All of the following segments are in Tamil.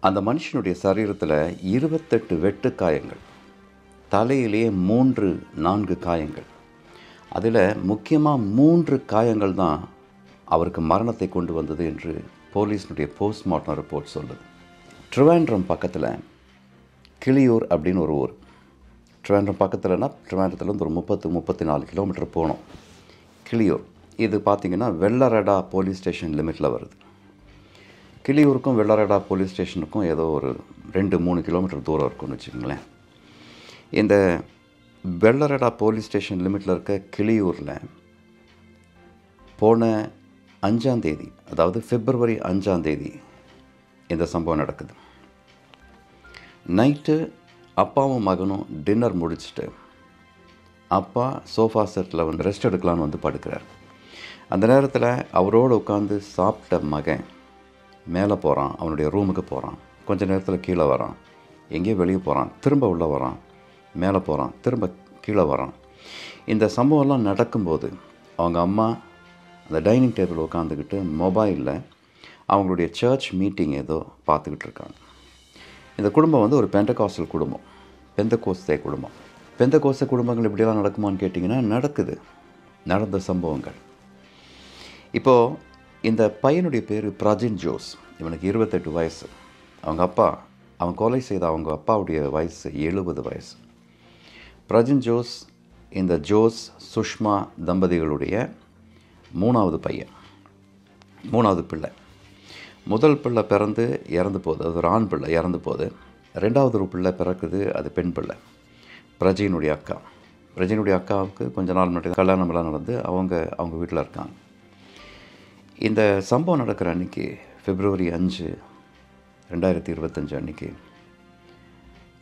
அந்த மனுஷனுடைய சரீரத்தில் 28 வெட்டு காயங்கள், தலையிலேயே 3, 4 காயங்கள். அதில் முக்கியமாக 3 காயங்கள் தான் அவருக்கு மரணத்தை கொண்டு வந்தது என்று போலீஸினுடைய போஸ்ட்மார்ட்டம் ரிப்போர்ட் சொல்லுது. ட்ரிவாண்ட்ரம் பக்கத்தில் கிளியூர் அப்படின்னு ஒரு ஊர். ட்ரிவாண்ட்ரம் பக்கத்தில்னா ட்ரிவாண்ட்ரத்துலேருந்து ஒரு 34 கிலோமீட்டர் போனோம். கிளியூர் இது பார்த்திங்கன்னா வெள்ளரடா போலீஸ் ஸ்டேஷன் லிமிட்டில் வருது. கிளியூருக்கும் வெள்ளரடா போலீஸ் ஸ்டேஷனுக்கும் ஏதோ ஒரு 2-3 கிலோமீட்டர் தூரம் இருக்கும்னு வச்சுக்கோங்களேன். இந்த வெள்ளரடா போலீஸ் ஸ்டேஷன் லிமிட்டில் இருக்க கிளியூரில் போன 5ஆம் தேதி, அதாவது பிப்ரவரி 5ஆம் தேதி இந்த சம்பவம் நடக்குது. நைட்டு அப்பாவும் மகனும் டின்னர் முடிச்சுட்டு அப்பா சோஃபா செட்டில் வந்து ரெஸ்ட் எடுக்கலான்னு வந்து படுக்கிறார். அந்த நேரத்தில் அவரோடு உட்காந்து சாப்பிட்ட மகன் மேலே போகிறான், அவனுடைய ரூமுக்கு போகிறான். கொஞ்ச நேரத்தில் கீழே வரான், எங்கேயோ வெளியே போகிறான், திரும்ப உள்ளே வரான், மேலே போகிறான், திரும்ப கீழே வரான். இந்த சம்பவம்லாம் நடக்கும்போது அவங்க அம்மா அந்த டைனிங் டேபிள் உட்காந்துக்கிட்டு மொபைலில் அவங்களுடைய சர்ச் மீட்டிங் ஏதோ பார்த்துக்கிட்டு இருக்காங்க. இந்த குடும்பம் வந்து ஒரு பெந்தகாஸ்டல் குடும்பம், பெந்தகோஸ்தே குடும்பம். பெந்தகோஸ்தே குடும்பங்கள் இப்படியெல்லாம் நடக்குமான்னு கேட்டிங்கன்னா நடக்குது, நடந்த சம்பவங்கள். இப்போது இந்த பையனுடைய பேர் பிரஜின் ஜோஸ். இவனுக்கு 28 வயசு. அவன் கொலை செய்த அவங்க அப்பாவுடைய வயசு 70 வயசு. பிரஜின் ஜோஸ் இந்த ஜோஸ் சுஷ்மா தம்பதிகளுடைய 3வது பையன், 3வது பிள்ளை. முதல் பிள்ளை பிறந்து இறந்து போகுது, அது ஒரு ஆண் பிள்ளை இறந்து போகுது. 2வது ஒரு பிள்ளை பிறக்குது, அது பெண் பிள்ளை, பிரஜினுடைய அக்கா. பிரஜினுடைய அக்காவுக்கு கொஞ்ச நாள் முன்னாடி கல்யாணமெல்லாம் நடந்து அவங்க வீட்டில் இருக்காங்க. இந்த சம்பவம் நடக்கிற அன்றைக்கி பிப்ரவரி 5, 2025 அன்றைக்கி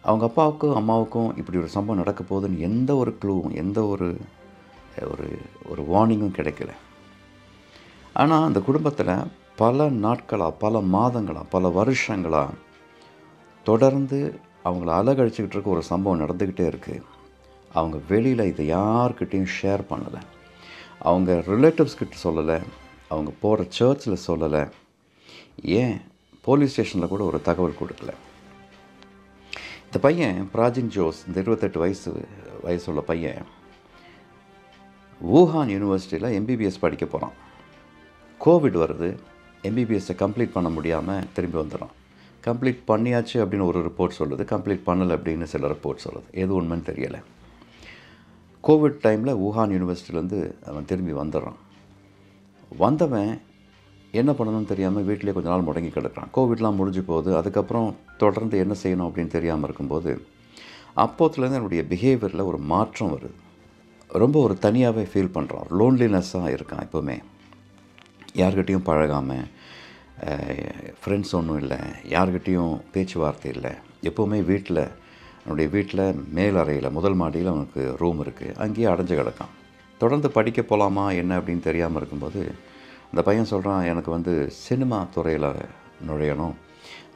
அவங்க அப்பாவுக்கும் அம்மாவுக்கும் இப்படி ஒரு சம்பவம் நடக்க போகுதுன்னு எந்த ஒரு க்ளூவும், எந்த ஒரு ஒரு வார்னிங்கும் கிடைக்கல. ஆனால் அந்த குடும்பத்தில் பல நாட்களாக, பல மாதங்களாக, பல வருஷங்களாக தொடர்ந்து அவங்கள அலகழிச்சிக்கிட்டு இருக்க ஒரு சம்பவம் நடந்துக்கிட்டே இருக்குது. அவங்க வெளியில் இதை யார்கிட்டையும் ஷேர் பண்ணலை, அவங்க ரிலேட்டிவ்ஸ்கிட்ட சொல்லலை, அவங்க போகிற சர்ச்சில் சொல்லலை, ஏன் போலீஸ் ஸ்டேஷனில் கூட ஒரு தகவல் கொடுக்கல. இந்த பையன் பிராஜின் ஜோஸ், இந்த 28 வயசுள்ள பையன் வூஹான் யூனிவர்சிட்டியில் எம்பிபிஎஸ் படிக்க போகிறான். கோவிட் வருது, எம்பிபிஎஸ்ஸை கம்ப்ளீட் பண்ண முடியாமல் திரும்பி வந்துடுறான். கம்ப்ளீட் பண்ணியாச்சு அப்படின்னு ஒரு ரிப்போர்ட் சொல்லுது, கம்ப்ளீட் பண்ணலை அப்படின்னு சில ரிப்போர்ட் சொல்லுது. எது உண்மைன்னு தெரியலை. கோவிட் டைமில் வூஹான் யூனிவர்சிட்டியிலேருந்து அவன் திரும்பி வந்துடுறான். வந்தவன் என்ன பண்ணணும்னு தெரியாமல் வீட்டிலே கொஞ்ச நாள் முடங்கி கிடக்கிறான். கோவிட்லாம் முடிஞ்சு போகுது. அதுக்கப்புறம் தொடர்ந்து என்ன செய்யணும் அப்படின்னு தெரியாமல் இருக்கும்போது அப்போத்துலேருந்து என்னுடைய பிஹேவியரில் ஒரு மாற்றம் வருது. ரொம்ப ஒரு தனியாகவே ஃபீல் பண்ணுறான், லோன்லினஸ்ஸாக இருக்கான். எப்போவுமே யார்கிட்டையும் பழகாமல், ஃப்ரெண்ட்ஸ் ஒன்றும் இல்லை, யார்கிட்டையும் பேச்சுவார்த்தை இல்லை. எப்போவுமே என்னுடைய வீட்டில் மேல் அறையில் முதல் மாடியில் அவனுக்கு ரூம் இருக்குது, அங்கேயே அடைஞ்சு கிடக்கான். தொடர்ந்து படிக்க போகலாமா என்ன அப்படின்னு தெரியாமல் இருக்கும்போது அந்த பையன் சொல்கிறான், எனக்கு வந்து சினிமா துறையில் நுழையணும்,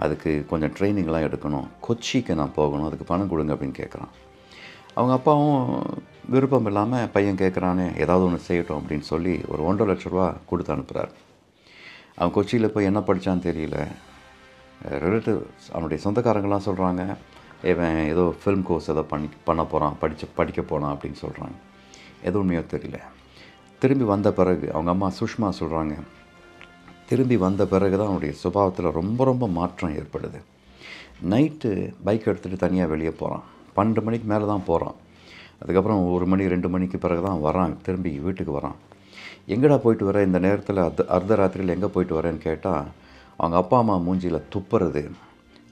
அதுக்கு கொஞ்சம் ட்ரைனிங்லாம் எடுக்கணும், கொச்சிக்கு நான் போகணும், அதுக்கு பணம் கொடுங்க அப்படின்னு கேட்குறான். அவங்க அப்பாவும் விருப்பம் இல்லாமல் பையன் கேட்குறானே ஏதாவது ஒன்று செய்யட்டும் அப்படின்னு சொல்லி ஒரு 1.5 லட்ச ரூபா கொடுத்து அனுப்புகிறார். அவன் கொச்சியில் போய் என்ன படித்தான்னு தெரியல. ரிலேட்டிவ்ஸ், அவனுடைய சொந்தக்காரங்களாம் சொல்கிறாங்க, இவன் ஏதோ ஃபிலிம் கோர்ஸ் ஏதோ பண்ண போகிறான், படிக்க போனான் அப்படின்னு சொல்கிறாங்க. எது உண்மையோ தெரியல. திரும்பி வந்த பிறகு அவங்க அம்மா சுஷ்மா சொல்கிறாங்க, திரும்பி வந்த பிறகு தான் அவனுடைய சுபாவத்தில் ரொம்ப ரொம்ப மாற்றம் ஏற்படுது. நைட்டு பைக் எடுத்துகிட்டு தனியாக வெளியே போகிறான். 12 மணிக்கு மேலே தான் போகிறான். அதுக்கப்புறம் 1 மணி 2 மணிக்கு பிறகு தான் வரான், திரும்பி வீட்டுக்கு வரான். எங்கடா போயிட்டு வர இந்த நேரத்தில், அர்த்தராத்திரியில் எங்கே போயிட்டு வரேன்னு கேட்டால் அவங்க அப்பா அம்மா மூஞ்சியில் துப்புறது,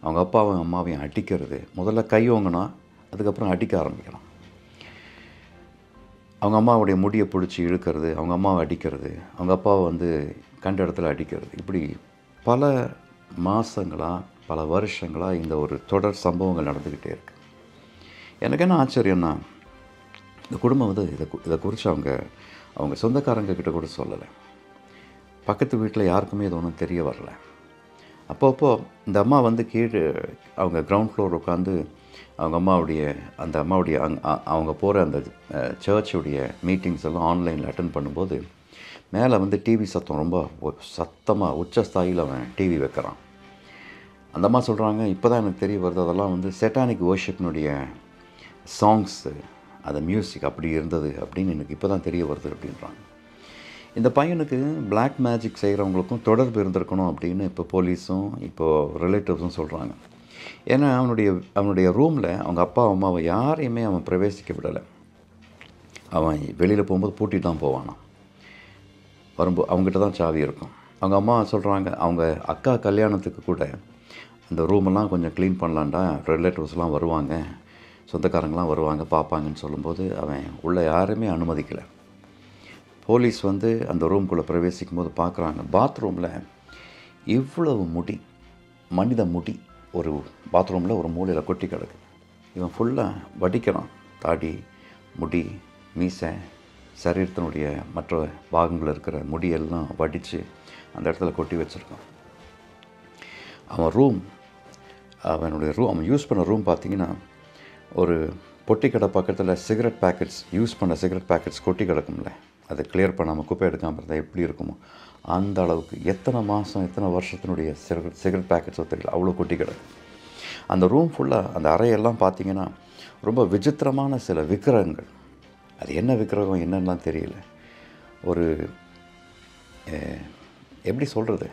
அவங்க அப்பாவும் அம்மாவையும் அடிக்கிறது. முதல்ல கை ஓங்கினா, அதுக்கப்புறம் அடிக்க ஆரம்பிக்கிறான். அவங்க அம்மாவுடைய முடியை பிடிச்சி இழுக்கிறது, அவங்க அம்மாவை அடிக்கிறது, அவங்க அப்பாவை வந்து கண்ட இடத்துல அடிக்கிறது. இப்படி பல மாதங்களாக, பல வருஷங்களாக இந்த ஒரு தொடர் சம்பவங்கள் நடந்துக்கிட்டே இருக்குது. எனக்கு என்ன ஆச்சரியம்னா, இந்த குடும்பம் வந்து இதை குறித்து அவங்க சொந்தக்காரங்க கிட்ட கூட சொல்லலை. பக்கத்து வீட்டில் யாருக்குமே இது ஒன்றும் தெரிய வரல. அப்பப்போ இந்த அம்மா வந்து கீழே அவங்க கிரவுண்ட் ஃப்ளோர் உட்காந்து அவங்க அவங்க போகிற அந்த சர்ச்சுடைய மீட்டிங்ஸ் எல்லாம் ஆன்லைனில் அட்டென்ட் பண்ணும்போது மேலே வந்து டிவி சத்தம் ரொம்ப சத்தமாக உச்சஸ்தாயில் அவன் டிவி வைக்கிறான். அந்த அம்மா சொல்கிறாங்க, இப்போ தான் எனக்கு தெரிய வருது, அதெல்லாம் வந்து செட்டானிக் வர்ஷிப்னுடைய சாங்ஸு, அது மியூசிக் அப்படி இருந்தது அப்படின்னு எனக்கு இப்போ தான் தெரிய வருது அப்படின்றாங்க. இந்த பையனுக்கு பிளாக் மேஜிக் செய்கிறவங்களுக்கும் தொடர்பு இருந்திருக்கணும் அப்படின்னு இப்போ போலீஸும் இப்போது ரிலேட்டிவ்ஸும் சொல்கிறாங்க. ஏன்னா அவனுடைய ரூமில் அவங்க அப்பா அம்மாவை யாரையுமே அவன் பிரவேசிக்க விடலை. அவன் வெளியில் போகும்போது பூட்டிட்டு தான் போவானான். வரும்போது அவங்ககிட்ட தான் சாவி இருக்கும். அவங்க அம்மா சொல்கிறாங்க, அவங்க அக்கா கல்யாணத்துக்கு கூட அந்த ரூமெல்லாம் கொஞ்சம் க்ளீன் பண்ணலான்டா, ரிலேட்டிவ்ஸ்லாம் வருவாங்க, சொந்தக்காரங்களாம் வருவாங்க பார்ப்பாங்கன்னு சொல்லும்போது அவன் உள்ளே யாருமே அனுமதிக்கலை. போலீஸ் வந்து அந்த ரூம்குள்ளே பிரவேசிக்கும் போது பார்க்குறாங்க, பாத்ரூமில் இவ்வளவு முடி, மனித முடி ஒரு பாத்ரூமில் ஒரு மூலையில் கொட்டி கிடக்கு. இவன் ஃபுல்லாக வடிக்கிறான். தாடி, முடி, மீசை, சரீரத்தினுடைய மற்ற பாகங்கள் இருக்கிற முடியெல்லாம் வடித்து அந்த இடத்துல கொட்டி வச்சுருக்கான். அவன் யூஸ் பண்ண ரூம் பார்த்திங்கன்னா ஒரு பொட்டி கடை பக்கத்தில் சிகரெட் பேக்கெட்ஸ், யூஸ் பண்ண சிகரெட் பேக்கெட்ஸ் கொட்டி கிடக்கும்ல, அதை கிளியர் பண்ணாமல் குப்பை எடுக்காமல் இருந்தால் எப்படி இருக்குமோ அந்த அளவுக்கு எத்தனை மாதம் எத்தனை வருஷத்தினுடைய சிகரெட் பேக்கெட்ஸோ தெரியல, அவ்வளோ கொட்டி கிடக்கு. அந்த ரூம் ஃபுல்லாக அந்த அறையெல்லாம் பார்த்திங்கன்னா ரொம்ப விசித்திரமான சில விக்கிரகங்கள், அது என்ன விக்கிரகம் என்னென்னலாம் தெரியல, ஒரு எப்படி சொல்கிறது,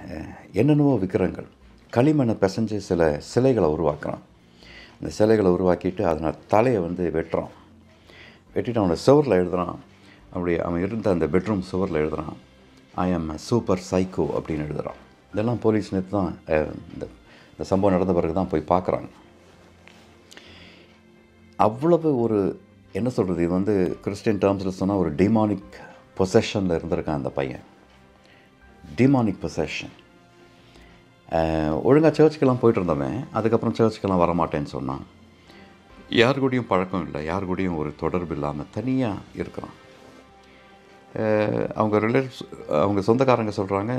என்னென்னவோ விக்கிரகங்கள், களிமண்ணை பிசைஞ்சு சில சிலைகளை உருவாக்குறான். அந்த சிலைகளை உருவாக்கிட்டு அதனால் தலையை வந்து வெட்டுறான். வெட்டிட்டு அவனோட சுவரில் எழுதுகிறான். அவன் இருந்த அந்த பெட்ரூம் சுவரில் எழுதுகிறான், ஐ ஆம் சூப்பர் சைக்கோ அப்படின்னு எழுதுகிறான். இதெல்லாம் போலீஸ் நேற்று தான் இந்த சம்பவம் நடந்த பிறகு தான் போய் பார்க்குறாங்க. அவ்வளவு ஒரு என்ன சொல்கிறது, இது வந்து கிறிஸ்டியன் டேர்ம்ஸில் சொன்னால் ஒரு டிமானிக் பொசஷனில் இருந்திருக்கான் அந்த பையன். Demonic possession. ஒழுங்காக சர்ச்சுக்கெல்லாம் போயிட்டு இருந்தவன் அதுக்கப்புறம் சர்ச்சுக்கெல்லாம் வரமாட்டேன்னு சொன்னான். யார் கூடயும் பழக்கம் இல்லை, யார் கூடயும் ஒரு தொடர்பு இல்லாமல் தனியாக இருக்கிறான். அவங்க சொந்தக்காரங்க சொல்கிறாங்க,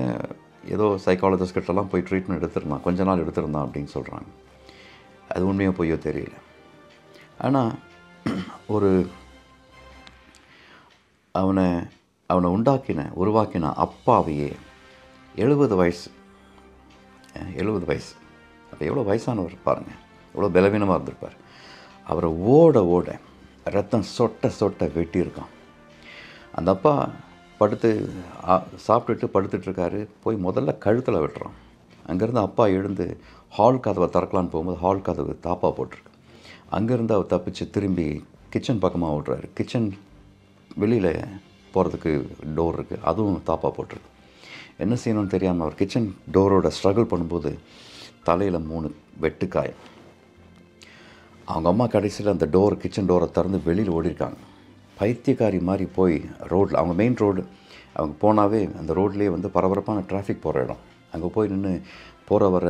ஏதோ சைக்காலஜிஸ்ட் கிட்டலாம் போய் ட்ரீட்மெண்ட் எடுத்துருந்தான், கொஞ்ச நாள் எடுத்திருந்தான் அப்படின்னு சொல்கிறாங்க. அது உண்மையாக பொய்யோ தெரியல. ஆனால் அவனை உருவாக்கின அப்பாவையே 70 வயசு அப்போ எவ்வளோ வயசானவர் பாருங்கள், எவ்வளோ பலவீனமாக இருந்திருப்பார். அவரை ஓட ஓட ரத்தம் சொட்ட வெட்டியிருக்கான். அந்த அப்பா சாப்பிட்டுட்டு படுத்துட்ருக்காரு, போய் முதல்ல கழுத்தில் வெட்டுறான். அங்கேருந்து அப்பா எழுந்து ஹால் கதவை திறக்கலான்னு போகும்போது ஹால் கதவு தாப்பா போட்டிருக்கு. அங்கேருந்து அவர் தப்பிச்சு திரும்பி கிச்சன் பக்கமாக ஓடுறாரு. கிச்சன் வெளியில் போகிறதுக்கு டோர் இருக்குது, அதுவும் தாப்பா போட்டிருக்கு. என்ன செய்யணும்னு தெரியாமல் அவர் கிச்சன் டோரோட ஸ்ட்ரகிள் பண்ணும்போது தலையில் 3 வெட்டுக்காயம். அவங்க அம்மா கடைசியில் அந்த கிச்சன் டோரை திறந்து வெளியில் ஓடிருக்காங்க. பைத்தியக்காரி மாதிரி போய் ரோட்டில், அவங்க மெயின் ரோடு, அவங்க போனாவே அந்த ரோட்லேயே வந்து பரபரப்பான டிராஃபிக் போகிற இடம், அங்கே போய் நின்று போகிற வர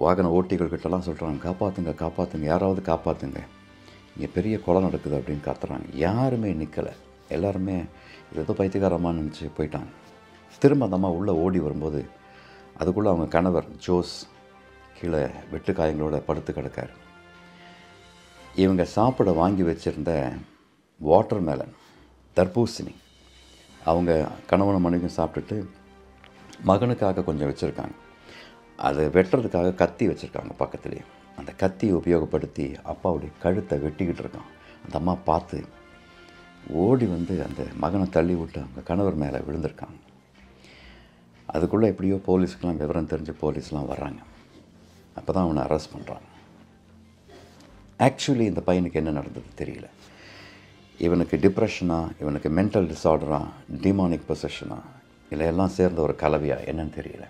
வாகன ஓட்டிகள் கிட்டலாம் சொல்கிறாங்க, காப்பாற்றுங்க, யாராவது காப்பாற்றுங்க, இங்கே பெரிய கொலை நடக்குது அப்படின்னு கத்துறாங்க. யாருமே நிற்கலை. எல்லாருமே ஏதோ பைத்தியக்காரமாக நினச்சி போயிட்டாங்க. திரும்ப அந்த அம்மா உள்ளே ஓடி வரும்போது அதுக்குள்ளே அவங்க கணவர் ஜோஸ் கீழே வெட்டுக்காயங்களோட படுத்து கிடக்கார். இவங்க சாப்பிட வாங்கி வச்சுருந்த வாட்டர்மெலன், தர்பூசணி, அவங்க கணவனும் மனைவியும் சாப்பிட்டுட்டு மகனுக்காக கொஞ்சம் வச்சுருக்காங்க. அதை வெட்டுறதுக்காக கத்தி வச்சுருக்காங்க பக்கத்துலேயே. அந்த கத்தியை உபயோகப்படுத்தி அப்பாவுடைய கழுத்தை வெட்டிக்கிட்டு இருக்கான். அந்த அம்மா பார்த்து ஓடி வந்து அந்த மகனை தள்ளி விட்டு அவங்க கணவர் மேலே விழுந்திருக்காங்க. அதுக்குள்ளே எப்படியோ போலீஸுக்கெலாம் விவரம் தெரிஞ்சு போலீஸ்லாம் வர்றாங்க. அப்போ தான் அவனை அரெஸ்ட் பண்ணுறாங்க. ஆக்சுவலி இந்த பையனுக்கு என்ன நடந்தது தெரியல. இவனுக்கு டிப்ரெஷனா, இவனுக்கு மென்டல் டிஸார்டரா, டிமானிக் பொசஷனா, இல்லை எல்லாம் சேர்ந்த ஒரு கலவையா என்னன்னு தெரியல.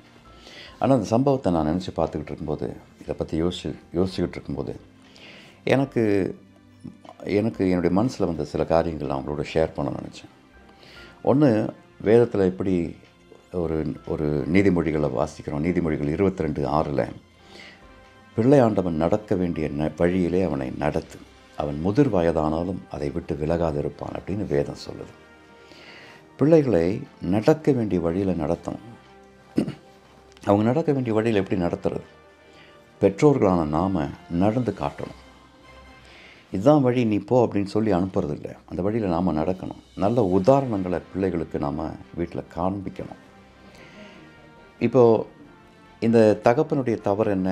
ஆனால் அந்த சம்பவத்தை நான் நினச்சி பார்த்துக்கிட்டு இருக்கும்போது, இதை பற்றி யோசிச்சுக்கிட்டு இருக்கும்போது எனக்கு என்னுடைய மனசில் வந்த சில காரியங்கள் நான் அவங்களோட ஷேர் பண்ண நினச்சேன். ஒன்று, வேதத்தில் எப்படி ஒரு நீதிமொழிகளை வாசிக்கிறோம். நீதிமொழிகள் 22:6 பிள்ளையாண்டவன் நடக்க வேண்டிய வழியிலே அவனை நடத்து, அவன் முதிர் வயதானாலும் அதை விட்டு விலகாதிருப்பான் அப்படின்னு வேதம் சொல்லுது. பிள்ளைகளை நடக்க வேண்டிய வழியில் நடத்தணும். அவங்க நடக்க வேண்டிய வழியில் எப்படி நடத்துறது? பெற்றோர்களான நாம் நடந்து காட்டணும். இதுதான் வழி, நீ போ அப்படின்னு சொல்லி அனுப்புறதில்லை. அந்த வழியில் நாம் நடக்கணும். நல்ல உதாரணங்களை பிள்ளைகளுக்கு நாம் வீட்டில் காண்பிக்கணும். இப்போது இந்த தகப்பனுடைய தவறு என்ன,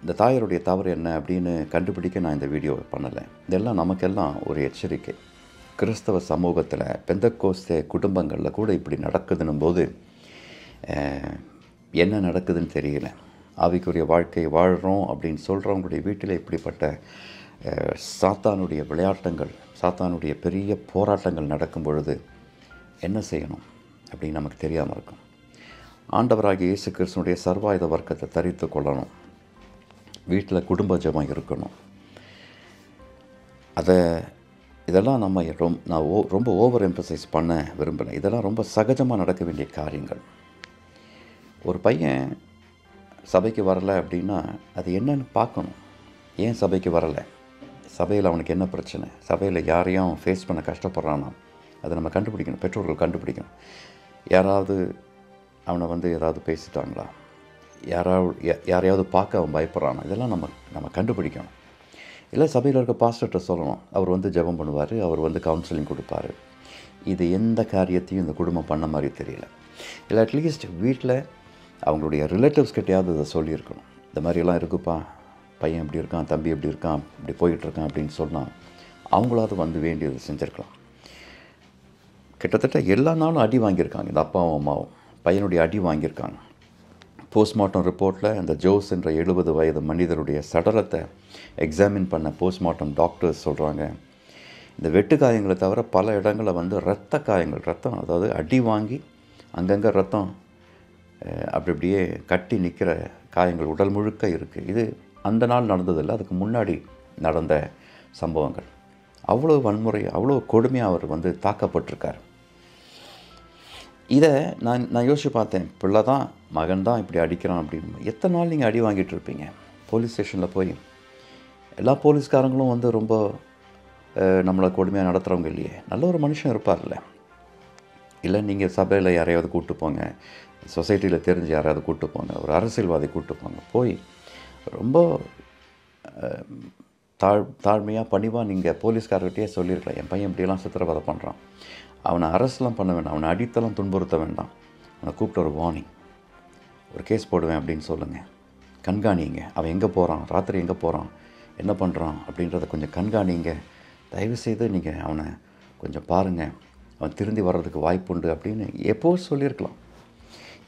இந்த தாயாருடைய தவறு என்ன அப்படின்னு கண்டுபிடிக்க நான் இந்த வீடியோ பண்ணலை. இதெல்லாம் நமக்கெல்லாம் ஒரு எச்சரிக்கை. கிறிஸ்தவ சமூகத்தில் பெந்தக்கோஸ்தே குடும்பங்களில் கூட இப்படி நடக்குதுன்னும் போது என்ன நடக்குதுன்னு தெரியல. ஆவிக்குரிய வாழ்க்கை வாழ்கிறோம் அப்படின்னு சொல்கிறவங்களுடைய வீட்டில் இப்படிப்பட்ட சாத்தானுடைய விளையாட்டங்கள், சாத்தானுடைய பெரிய போராட்டங்கள் நடக்கும் பொழுது என்ன செய்யணும் அப்படின்னு நமக்கு தெரியாமல் இருக்கும். ஆண்டவராகிய இயேசு கிறிஸ்துனுடைய சர்வாயுத வர்க்கத்தை தரித்து கொள்ளணும். வீட்டில் குடும்ப ஜெபம் இருக்கணும். இதெல்லாம் நான் ரொம்ப ஓவர் எம்பசைஸ் பண்ண விரும்பலை. இதெல்லாம் ரொம்ப சகஜமாக நடக்க வேண்டிய காரியங்கள். ஒரு பையன் சபைக்கு வரலை அப்படின்னா அது என்னன்னு பார்க்கணும். ஏன் சபைக்கு வரலை, சபையில் அவனுக்கு என்ன பிரச்சனை, சபையில் யாரையும் ஃபேஸ் பண்ண கஷ்டப்படுறானா, அதை நம்ம கண்டுபிடிக்கணும். பெற்றோர்கள் கண்டுபிடிக்கணும். யாராவது அவனை ஏதாவது பேசிட்டாங்களா, யாரையாவது பார்க்க அவன் பயப்படுறானா, இதெல்லாம் நம்ம கண்டுபிடிக்கணும். இல்லை சபையில் இருக்க பாஸ்டர்கிட்ட சொல்லணும். அவர் ஜெபம் பண்ணுவார், அவர் கவுன்சிலிங் கொடுப்பார். இது எந்த காரியத்தையும் இந்த குடும்பம் பண்ண மாதிரி தெரியல. இல்லை அட்லீஸ்ட் வீட்டில் அவங்களுடைய ரிலேட்டிவ்ஸ் கிட்டையாவது இதை சொல்லியிருக்கணும். இந்த மாதிரிலாம் இருக்குப்பா, பையன் இப்படி இருக்கான், தம்பி எப்படி இருக்கான், இப்படி போயிட்டுருக்கான் அப்படின்னு சொன்னால் அவங்களாவது வேண்டியது செஞ்சுருக்கலாம். கிட்டத்தட்ட எல்லா நாளும் அடி வாங்கியிருக்காங்க. இந்த அப்பாவும் அம்மாவும் பையனுடைய அடி வாங்கியிருக்காங்க. போஸ்ட்மார்ட்டம் ரிப்போர்ட்டில் அந்த ஜோஸ் என்ற 70 வயது மனிதருடைய சடலத்தை எக்ஸாமின் பண்ண போஸ்ட்மார்ட்டம் டாக்டர்ஸ் சொல்கிறாங்க, இந்த வெட்டு காயங்களை தவிர பல இடங்களில் இரத்த காயங்கள், ரத்தம் அதாவது அடி வாங்கி அங்கங்கே ரத்தம் அப்படியே கட்டி நிற்கிற காயங்கள் உடல் முழுக்க இருக்குது. இது அந்த நாள் நடந்ததில்லை, அதுக்கு முன்னாடி நடந்த சம்பவங்கள். அவ்வளோ வன்முறை, அவ்வளோ கொடுமையாக அவர் தாக்கப்பட்டிருக்கார். இதை நான் யோசித்து பார்த்தேன். பிள்ளை தான், மகன் தான் இப்படி அடிக்கிறான் அப்படின்னு. எத்தனை நாள் நீங்கள் அடி வாங்கிட்டு இருப்பீங்க? போலீஸ் ஸ்டேஷனில் போய் எல்லா போலீஸ்காரங்களும் ரொம்ப நம்மளை கொடுமையாக நடத்துகிறவங்க இல்லையே. நல்ல ஒரு மனுஷன் இருப்பார்ல. இல்லை நீங்கள் சபையில் யாரையாவது கூப்பிட்டு போங்க, சொசைட்டியில் தெரிஞ்சு யாராவது கூப்பிட்டு போங்க, ஒரு அரசியல்வாதி கூப்பிட்டு போங்க, போய் ரொம்ப தாழ்மையாக பணிவாக நீங்கள் போலீஸ்காரர்கிட்டயே சொல்லியிருக்கலாம், என் பையன் இப்படியெல்லாம் சித்திரவதை பண்ணுறான், அவனை அரெஸ்ட்லாம் பண்ண வேண்டாம், அவனை அடித்தெல்லாம் துன்புறுத்த வேண்டாம், அவனை கூப்பிட்டு ஒரு வார்னிங், ஒரு கேஸ் போடுவேன் அப்படின்னு சொல்லுங்கள். கண்காணிங்க, அவன் எங்கே போகிறான், ராத்திரி எங்கே போகிறான், என்ன பண்ணுறான் அப்படின்றத கொஞ்சம் கண்காணிங்க. தயவுசெய்து நீங்கள் அவனை கொஞ்சம் பாருங்கள், அவன் திருந்தி வர்றதுக்கு வாய்ப்புண்டு அப்படின்னு எப்போது சொல்லியிருக்கலாம்.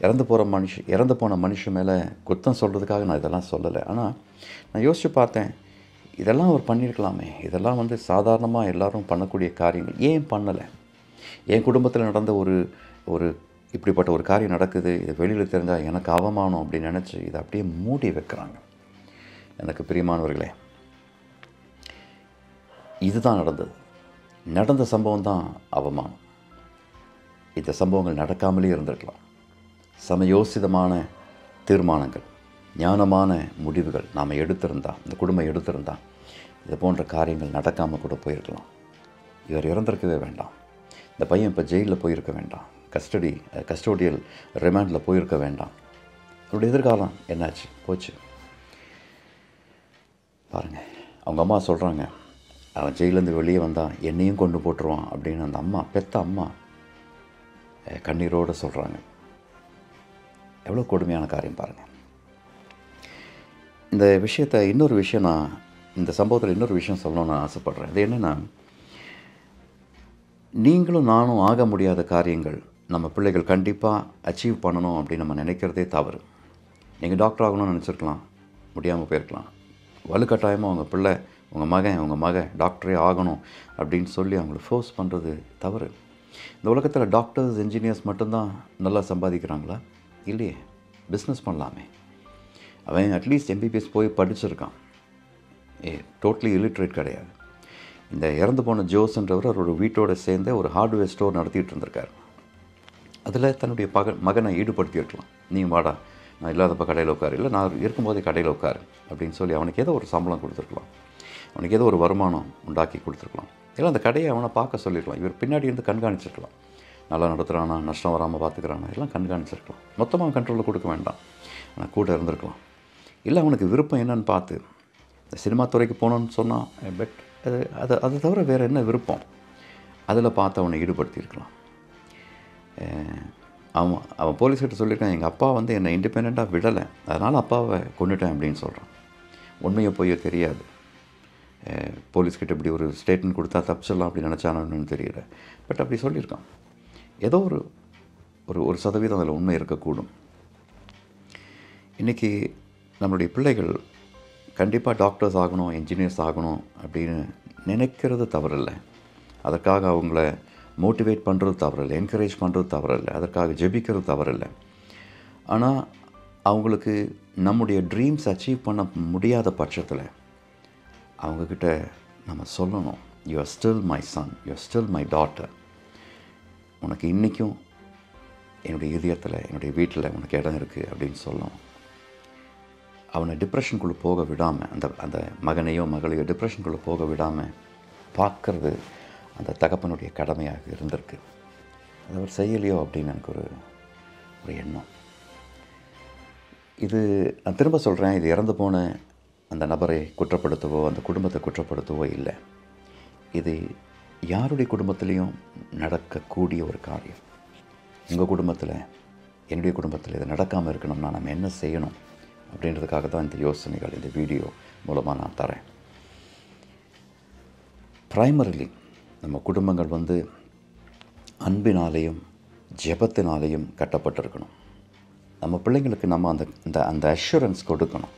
இறந்து போன மனுஷன் மேலே குத்தம் சொல்கிறதுக்காக நான் இதெல்லாம் சொல்லலை. ஆனால் நான் யோசித்து பார்த்தேன், இதெல்லாம் அவர் பண்ணியிருக்கலாமே. இதெல்லாம் சாதாரணமாக எல்லோரும் பண்ணக்கூடிய காரியங்கள். ஏன் பண்ணலை? என் குடும்பத்தில் நடந்த ஒரு இப்படிப்பட்ட ஒரு காரியம் நடக்குது, இது வெளியில் தெரிஞ்சால் எனக்கு அவமானம் அப்படின்னு நினச்சி இதை அப்படியே மூடி வைக்கிறாங்க. எனக்கு பிரியமானவர்களே, இதுதான் நடந்த சம்பவம் தான் அவமானம். இந்த சம்பவங்கள் நடக்காமலே இருந்திருக்கலாம். சமயோசிதமான தீர்மானங்கள், ஞானமான முடிவுகள் நாம் எடுத்திருந்தா, இந்த குடும்பம் எடுத்திருந்தா, இது போன்ற காரியங்கள் நடக்காமல் கூட போயிருக்கலாம். இவர் இறந்திருக்கவே வேண்டாம். இந்த பையன் இப்போ ஜெயிலில் போயிருக்க வேண்டாம், கஸ்டோடியல் ரிமாண்டில் போயிருக்க வேண்டாம். அவருடைய எதிர்காலம் என்னாச்சு, போச்சு. பாருங்கள், அவங்க அம்மா சொல்கிறாங்க, அவன் ஜெயிலேருந்து வெளியே வந்தான் என்னையும் கொண்டு போட்டுருவான் அப்படின்னு அந்த அம்மா, பெத்த அம்மா கண்ணீரோடு சொல்கிறாங்க. எவ்வளோ கொடுமையான காரியம் பாருங்கள். இந்த சம்பவத்தில் இன்னொரு விஷயம் சொல்லணும்னு நான் ஆசைப்பட்றேன். அது என்னென்னா, நீங்களும் நானும் ஆக முடியாத காரியங்கள் நம்ம பிள்ளைகள் கண்டிப்பாக அச்சீவ் பண்ணணும் அப்படின்னு நம்ம நினைக்கிறதே தவறு. நீங்கள் டாக்டர் ஆகணும்னு நினச்சிருக்கலாம், முடியாமல் போயிருக்கலாம். வலுக்கட்டாயமாக உங்கள் பிள்ளை, உங்கள் மக டாக்டரே ஆகணும் அப்படின்னு சொல்லி அவங்கள ஃபோர்ஸ் பண்ணுறது தவறு. இந்த உலகத்தில் டாக்டர்ஸ், இன்ஜினியர்ஸ் மட்டும்தான் நல்லா சம்பாதிக்கிறாங்களா? இல்லையே. பிஸ்னஸ் பண்ணலாமே. அவன் அட்லீஸ்ட் எம்பிபிஎஸ் போய் படிச்சிருக்கான், டோட்டலி இல்லிட்ரேட் கிடையாது. இந்த இறந்து போன ஜோஸ்ன்றவர் அவரோட வீட்டோடு சேர்ந்து ஒரு ஹார்ட்வேர் ஸ்டோர் நடத்திட்டு இருந்திருக்கார். அதில் தன்னுடைய மகனை ஈடுபடுத்தியிருக்கலாம். நீ வாடா, நான் இல்லாதப்போ கடையில் உட்காரு, இல்லை நான் இருக்கும்போதே கடையில் உட்காரு அப்படின்னு சொல்லி அவனுக்கு ஏதோ ஒரு சம்பளம் கொடுத்துருக்கலாம், அவனுக்கு ஏதோ ஒரு வருமானம் உண்டாக்கி கொடுத்துருக்கலாம். இல்லை அந்த கடையை அவனை பார்க்க சொல்லியிருக்கலாம். இவர் பின்னாடி இருந்து கண்காணிச்சிருக்கலாம், நல்லா நடத்துகிறானா, நஷ்டம் வராமல் பார்த்துக்கிறானா, எல்லாம் கண்காணிச்சிருக்கலாம். மொத்தமாக கண்ட்ரோலில் கொடுக்க வேண்டாம், ஆனால் கூட இருந்திருக்கலாம். இல்லை அவனுக்கு விருப்பம் என்னன்னு பார்த்து, இந்த சினிமா துறைக்கு போகணுன்னு சொன்னான், பட் அது தவிர வேறு என்ன விருப்பம், அதில் பார்த்து அவனை ஈடுபடுத்தியிருக்கலாம். அவன் போலீஸ்கிட்ட சொல்லியிருக்கான், எங்கள் அப்பா வந்து என்னை இண்டிபெண்ட்டாக விடலை, அதனால் அப்பாவை கொன்னுட்டேன் அப்படின்னு சொல்கிறான். உண்மையோ பொய்யோ தெரியாது. போலீஸ்கிட்ட இப்படி ஒரு ஸ்டேட்மெண்ட் கொடுத்தா தப்பிச்சிடலாம் அப்படி நினச்சானு தெரியல. பட் அப்படி சொல்லியிருக்கான். ஏதோ ஒரு ஒரு ஒரு சதவீதம் அதில் உண்மை இருக்கக்கூடும். இன்றைக்கி நம்மளுடைய பிள்ளைகள் கண்டிப்பாக டாக்டர்ஸ் ஆகணும், என்ஜினியர்ஸ் ஆகணும் அப்படின்னு நினைக்கிறது தவறில்லை. அதற்காக அவங்கள மோட்டிவேட் பண்ணுறது தவறில்லை, என்கரேஜ் பண்ணுறது தவறில்லை, அதற்காக ஜெபிக்கிறது தவறில்லை. ஆனால் அவங்களுக்கு நம்முடைய ட்ரீம்ஸ் அச்சீவ் பண்ண முடியாத பட்சத்தில் அவங்கக்கிட்ட நம்ம சொல்லணும், you are still my son, you are still my daughter. உனக்கு இன்றைக்கும் என்னுடைய இதயத்தில், என்னுடைய வீட்டில் உனக்கு இடம் இருக்குது அப்படின்னு சொல்லணும். அவனை டிப்ரெஷனுக்குள்ளே போக விடாமல், அந்த மகனையோ மகளையோ டிப்ரெஷனுக்குள்ளே போக விடாமல் பார்க்கறது அந்த தகப்பனுடைய கடமையாக இருந்திருக்கு. அது அவர் செய்யலையோ அப்படின்னு எனக்கு ஒரு எண்ணம். இது நான் திரும்ப சொல்கிறேன், இது இறந்து போன அந்த நபரை குற்றப்படுத்தவோ அந்த குடும்பத்தை குற்றப்படுத்தவோ இல்லை. இது யாருடைய குடும்பத்திலையும் நடக்கக்கூடிய ஒரு காரியம். உங்கள் குடும்பத்தில், என்னுடைய குடும்பத்தில் இது நடக்காமல் இருக்கணும்னா நம்ம என்ன செய்யணும் அப்படின்றதுக்காக தான் இந்த யோசனைகள் இந்த வீடியோ மூலமாக நான் தரேன். ப்ரைமரிலி நம்ம குடும்பங்கள் வந்து அன்பினாலேயும் ஜெபத்தினாலேயும் கட்டப்பட்டிருக்கணும். நம்ம பிள்ளைங்களுக்கு நம்ம அந்த அஷூரன்ஸ் கொடுக்கணும்,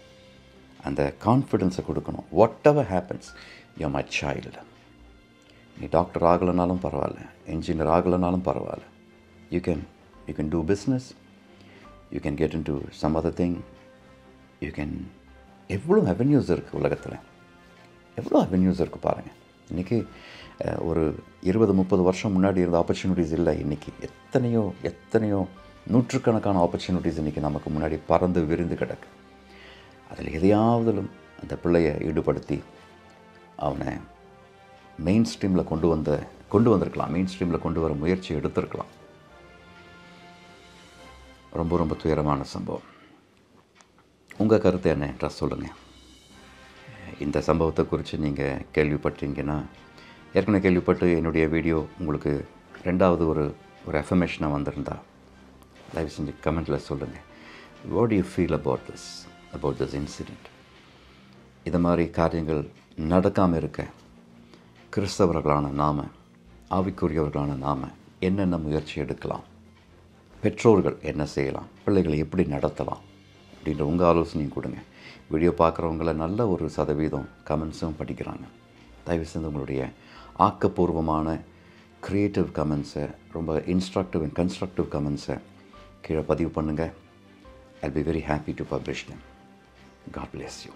அந்த கான்ஃபிடென்ஸை கொடுக்கணும். Whatever happens, you my child. நீ டாக்டர் ஆகலைனாலும் பரவாயில்ல, என்ஜினியர் ஆகலைனாலும் பரவாயில்ல, you can do business, you can get into some other thing, you can. எவ்வளோ அவென்யூஸ் இருக்குது உலகத்தில், எவ்வளோ அவென்யூஸ் இருக்குது பாருங்கள். இன்றைக்கி ஒரு 20-30 வருஷம் முன்னாடி இருந்த ஆப்பர்ச்சுனிட்டிஸ் இல்லை. இன்றைக்கி எத்தனையோ நூற்றுக்கணக்கான ஆப்பர்ச்சுனிட்டிஸ் இன்றைக்கி நமக்கு முன்னாடி பறந்து விரிந்து கிடக்கு. அதில் எதையாவதிலும் அந்த பிள்ளையை ஈடுபடுத்தி அவனை மெயின் ஸ்ட்ரீமில் கொண்டு வந்திருக்கலாம், மெயின் ஸ்ட்ரீமில் கொண்டு வர முயற்சி எடுத்திருக்கலாம். ரொம்ப ரொம்ப துயரமான சம்பவம். உங்கள் கருத்து என்ன என்ற சொல்லுங்கள். இந்த சம்பவத்தை குறித்து நீங்கள் கேள்விப்பட்டீங்கன்னா, ஏற்கனவே கேள்விப்பட்டு என்னுடைய வீடியோ உங்களுக்கு ரெண்டாவது ஒரு அஃபர்மேஷனாக வந்திருந்தா தயவு செஞ்சு கமெண்ட்டில் சொல்லுங்கள். What to you feel about this incident? இது மாதிரி காரியங்கள் நடக்காமல் இருக்க கிறிஸ்தவர்களான நாம், ஆவிக்குரியவர்களான நாம் என்னென்ன முயற்சி எடுக்கலாம், பெற்றோர்கள் என்ன செய்யலாம், பிள்ளைகளை எப்படி நடத்தலாம் அப்படின்ற உங்கள் ஆலோசனையும் கொடுங்க. வீடியோ பார்க்குறவங்கள நல்ல ஒரு சதவீதம் கமெண்ட்ஸும் படிக்கிறாங்க. தயவு செஞ்சு உங்களுடைய ஆக்கப்பூர்வமான க்ரியேட்டிவ் கமெண்ட்ஸை, ரொம்ப இன்ஸ்ட்ரக்டிவ் அண்ட் கன்ஸ்ட்ரக்டிவ் கமெண்ட்ஸை கீழே பதிவு பண்ணுங்கள். I'll be very happy to publish them. God bless you.